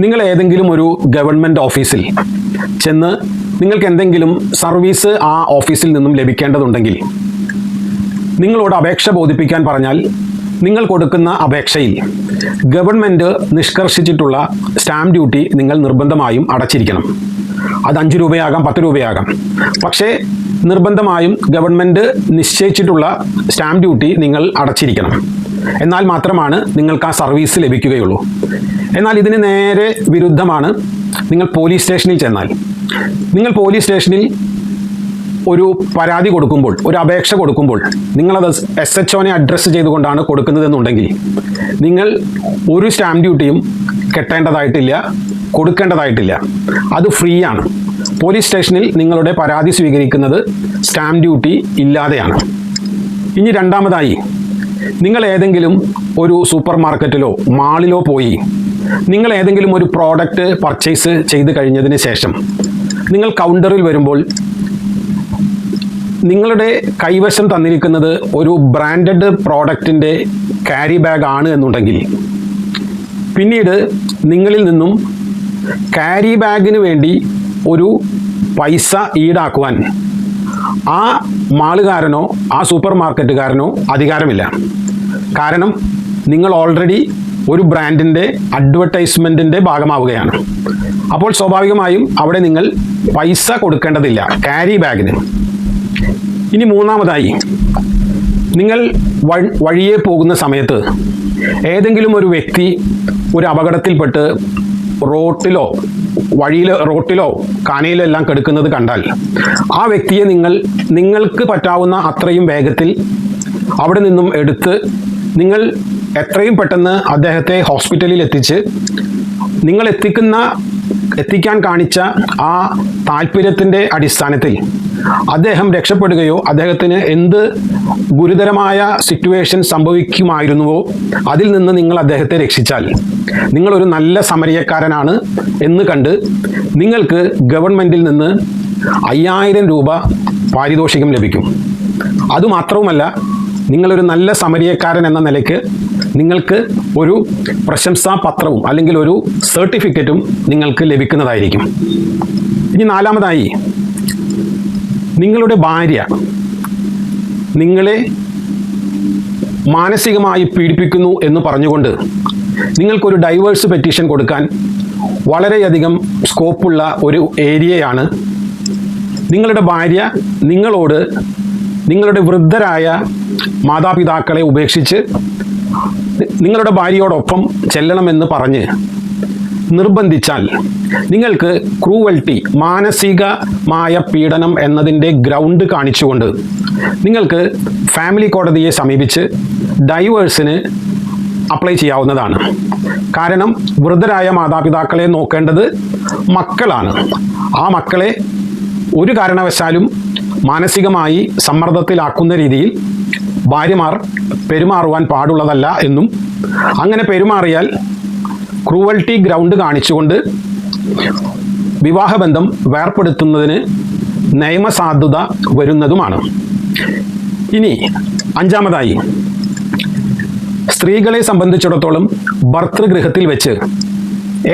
നിങ്ങൾ ഏതെങ്കിലും ഒരു ഗവൺമെൻറ് ഓഫീസിൽ ചെന്ന് നിങ്ങൾക്ക് എന്തെങ്കിലും സർവീസ് ആ ഓഫീസിൽ നിന്നും ലഭിക്കേണ്ടതുണ്ടെങ്കിൽ നിങ്ങളോട് അപേക്ഷ ബോധിപ്പിക്കാൻ പറഞ്ഞാൽ നിങ്ങൾ കൊടുക്കുന്ന അപേക്ഷയിൽ ഗവൺമെൻറ് നിഷ്കർഷിച്ചിട്ടുള്ള സ്റ്റാമ്പ് ഡ്യൂട്ടി നിങ്ങൾ നിർബന്ധമായും അടച്ചിരിക്കണം. അത് 5 രൂപയാകാം, 10 രൂപയാകാം. പക്ഷേ നിർബന്ധമായും ഗവൺമെൻറ് നിശ്ചയിച്ചിട്ടുള്ള സ്റ്റാമ്പ് ഡ്യൂട്ടി നിങ്ങൾ അടച്ചിരിക്കണം. എന്നാൽ മാത്രമാണ് നിങ്ങൾക്ക് ആ സർവീസ് ലഭിക്കുകയുള്ളൂ. എന്നാൽ ഇതിന് നേരെ വിരുദ്ധമാണ് നിങ്ങൾ പോലീസ് സ്റ്റേഷനിൽ ചെന്നാൽ. നിങ്ങൾ പോലീസ് സ്റ്റേഷനിൽ ഒരു പരാതി കൊടുക്കുമ്പോൾ, ഒരു അപേക്ഷ കൊടുക്കുമ്പോൾ നിങ്ങളത് SHOനെ അഡ്രസ്സ് ചെയ്തുകൊണ്ടാണ് കൊടുക്കുന്നതെന്നുണ്ടെങ്കിൽ നിങ്ങൾ ഒരു സ്റ്റാമ്പ് ഡ്യൂട്ടിയും കെട്ടേണ്ടതായിട്ടില്ല, കൊടുക്കേണ്ടതായിട്ടില്ല. അത് ഫ്രീ ആണ്. പോലീസ് സ്റ്റേഷനിൽ നിങ്ങളുടെ പരാതി സ്വീകരിക്കുന്നത് സ്റ്റാമ്പ് ഡ്യൂട്ടി ഇല്ലാതെയാണ്. ഇനി രണ്ടാമതായി, നിങ്ങൾ ഏതെങ്കിലും ഒരു സൂപ്പർ മാർക്കറ്റിലോ മാളിലോ പോയി നിങ്ങൾ ഏതെങ്കിലും ഒരു പ്രോഡക്റ്റ് പർച്ചേസ് ചെയ്ത് കഴിഞ്ഞതിന് ശേഷം നിങ്ങൾ കൗണ്ടറിൽ വരുമ്പോൾ നിങ്ങളുടെ കൈവശം തന്നിരിക്കുന്നത് ഒരു ബ്രാൻഡഡ് പ്രോഡക്റ്റിൻ്റെ ക്യാരി ബാഗ് ആണ് എന്നുണ്ടെങ്കിൽ പിന്നീട് നിങ്ങളിൽ നിന്നും ക്യാരി ബാഗിന് വേണ്ടി ഒരു പൈസ ഈടാക്കുവാൻ ആ മാളുകാരനോ ആ സൂപ്പർ മാർക്കറ്റുകാരനോ അധികാരമില്ല. കാരണം നിങ്ങൾ ഓൾറെഡി ഒരു ബ്രാൻഡിൻ്റെ അഡ്വർടൈസ്മെൻറ്റിൻ്റെ ഭാഗമാവുകയാണ്. അപ്പോൾ സ്വാഭാവികമായും അവിടെ നിങ്ങൾ പൈസ കൊടുക്കേണ്ടതില്ല ക്യാരി ബാഗിന്. ഇനി മൂന്നാമതായി, നിങ്ങൾ വഴിയെ പോകുന്ന സമയത്ത് ഏതെങ്കിലും ഒരു വ്യക്തി ഒരു അപകടത്തിൽപ്പെട്ട് റോട്ടിലോ കാനയിലോ എല്ലാം കിടക്കുന്നത് കണ്ടാൽ ആ വ്യക്തിയെ നിങ്ങൾക്ക് പറ്റാവുന്ന അത്രയും വേഗത്തിൽ അവിടെ നിന്നും എടുത്ത് നിങ്ങൾ എത്രയും പെട്ടെന്ന് അദ്ദേഹത്തെ ഹോസ്പിറ്റലിൽ എത്തിച്ച് നിങ്ങൾ എത്തിക്കാൻ കാണിച്ച ആ താല്പര്യത്തിൻ്റെ അടിസ്ഥാനത്തിൽ അദ്ദേഹം രക്ഷപ്പെടുകയോ അദ്ദേഹത്തിന് എന്ത് ഗുരുതരമായ സിറ്റുവേഷൻ സംഭവിക്കുമായിരുന്നുവോ അതിൽ നിന്ന് നിങ്ങൾ അദ്ദേഹത്തെ രക്ഷിച്ചാൽ നിങ്ങളൊരു നല്ല സമരിയക്കാരനാണ് എന്ന് കണ്ട് നിങ്ങൾക്ക് ഗവൺമെൻറ്റിൽ നിന്ന് 5000 രൂപ പാരിതോഷികം ലഭിക്കും. അതുമാത്രവുമല്ല, നിങ്ങളൊരു നല്ല സമരിയക്കാരൻ എന്ന നിലയ്ക്ക് നിങ്ങൾക്ക് ഒരു പ്രശംസാ പത്രവും അല്ലെങ്കിൽ ഒരു സർട്ടിഫിക്കറ്റും നിങ്ങൾക്ക് ലഭിക്കുന്നതായിരിക്കും. ഇനി നാലാമതായി, നിങ്ങളുടെ ഭാര്യ നിങ്ങളെ മാനസികമായി പീഡിപ്പിക്കുന്നു എന്ന് പറഞ്ഞുകൊണ്ട് നിങ്ങൾക്കൊരു ഡൈവേഴ്സ് പെറ്റീഷൻ കൊടുക്കാൻ വളരെയധികം സ്കോപ്പുള്ള ഒരു ഏരിയയാണ്. നിങ്ങളുടെ ഭാര്യ നിങ്ങളോട് നിങ്ങളുടെ വൃദ്ധരായ മാതാപിതാക്കളെ ഉപേക്ഷിച്ച് നിങ്ങളുടെ ഭാര്യയോടൊപ്പം ചെല്ലണമെന്ന് പറഞ്ഞ് നിർബന്ധിച്ചാൽ നിങ്ങൾക്ക് ക്രൂവൽറ്റി, മാനസികമായ പീഡനം എന്നതിൻ്റെ ഗ്രൗണ്ട് കാണിച്ചുകൊണ്ട് നിങ്ങൾക്ക് ഫാമിലി കോടതിയെ സമീപിച്ച് ഡൈവേഴ്സിന് അപ്ലൈ ചെയ്യാവുന്നതാണ്. കാരണം വൃദ്ധരായ മാതാപിതാക്കളെ നോക്കേണ്ടത് മക്കളാണ്. ആ മക്കളെ ഒരു കാരണവശാലും മാനസികമായി സമ്മർദ്ദത്തിലാക്കുന്ന രീതിയിൽ ഭാര്യമാർ പെരുമാറുവാൻ പാടുള്ളതല്ല എന്നും അങ്ങനെ പെരുമാറിയാൽ ക്രൂവൽറ്റി ഗ്രൗണ്ട് കാണിച്ചുകൊണ്ട് വിവാഹബന്ധം വേർപ്പെടുത്തുന്നതിന് നിയമസാധുത വരുന്നതുമാണ്. ഇനി അഞ്ചാമതായി, സ്ത്രീകളെ സംബന്ധിച്ചിടത്തോളം ഭർതൃഗൃഹത്തിൽ വെച്ച്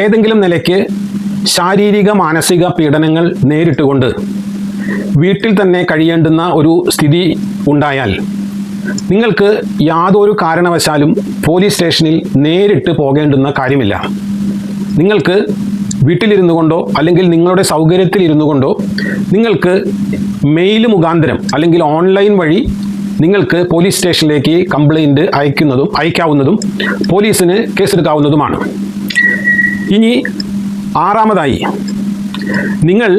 ഏതെങ്കിലും നിലയ്ക്ക് ശാരീരിക മാനസിക പീഡനങ്ങൾ നേരിട്ടുകൊണ്ട് വീട്ടിൽ തന്നെ കഴിയേണ്ടുന്ന ഒരു സ്ഥിതി ഉണ്ടായാൽ നിങ്ങൾക്ക് യാതൊരു കാരണവശാലും പോലീസ് സ്റ്റേഷനിൽ നേരിട്ട് പോകേണ്ടുന്ന കാര്യമില്ല. നിങ്ങൾക്ക് വീട്ടിലിരുന്നു കൊണ്ടോ അല്ലെങ്കിൽ നിങ്ങളുടെ സൗകര്യത്തിലിരുന്നു കൊണ്ടോ നിങ്ങൾക്ക് മെയിൽ മുഖാന്തരം അല്ലെങ്കിൽ ഓൺലൈൻ വഴി നിങ്ങൾക്ക് പോലീസ് സ്റ്റേഷനിലേക്ക് കംപ്ലൈൻറ്റ് അയക്കാവുന്നതും പോലീസിന് കേസെടുക്കാവുന്നതുമാണ്. ഇനി ആറാമതായി, നിങ്ങൾ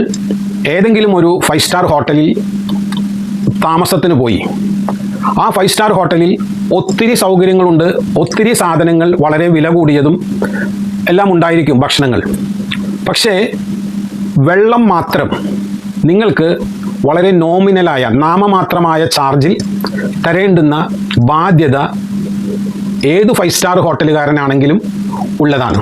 ഏതെങ്കിലും ഒരു 5 സ്റ്റാർ ഹോട്ടലിൽ താമസത്തിന് പോയി. ആ 5 സ്റ്റാർ ഹോട്ടലിൽ ഒത്തിരി സൗകര്യങ്ങളുണ്ട്, ഒത്തിരി സാധനങ്ങൾ വളരെ വില കൂടിയതും എല്ലാം ഉണ്ടായിരിക്കും, ഭക്ഷണങ്ങൾ. പക്ഷേ വെള്ളം മാത്രം നിങ്ങൾക്ക് വളരെ നോമിനലായ നാമമാത്രമായ ചാർജിൽ തരേണ്ടുന്ന ബാധ്യത ഏത് 5 സ്റ്റാർ ഹോട്ടലുകാരനാണെങ്കിലും ഉള്ളതാണ്.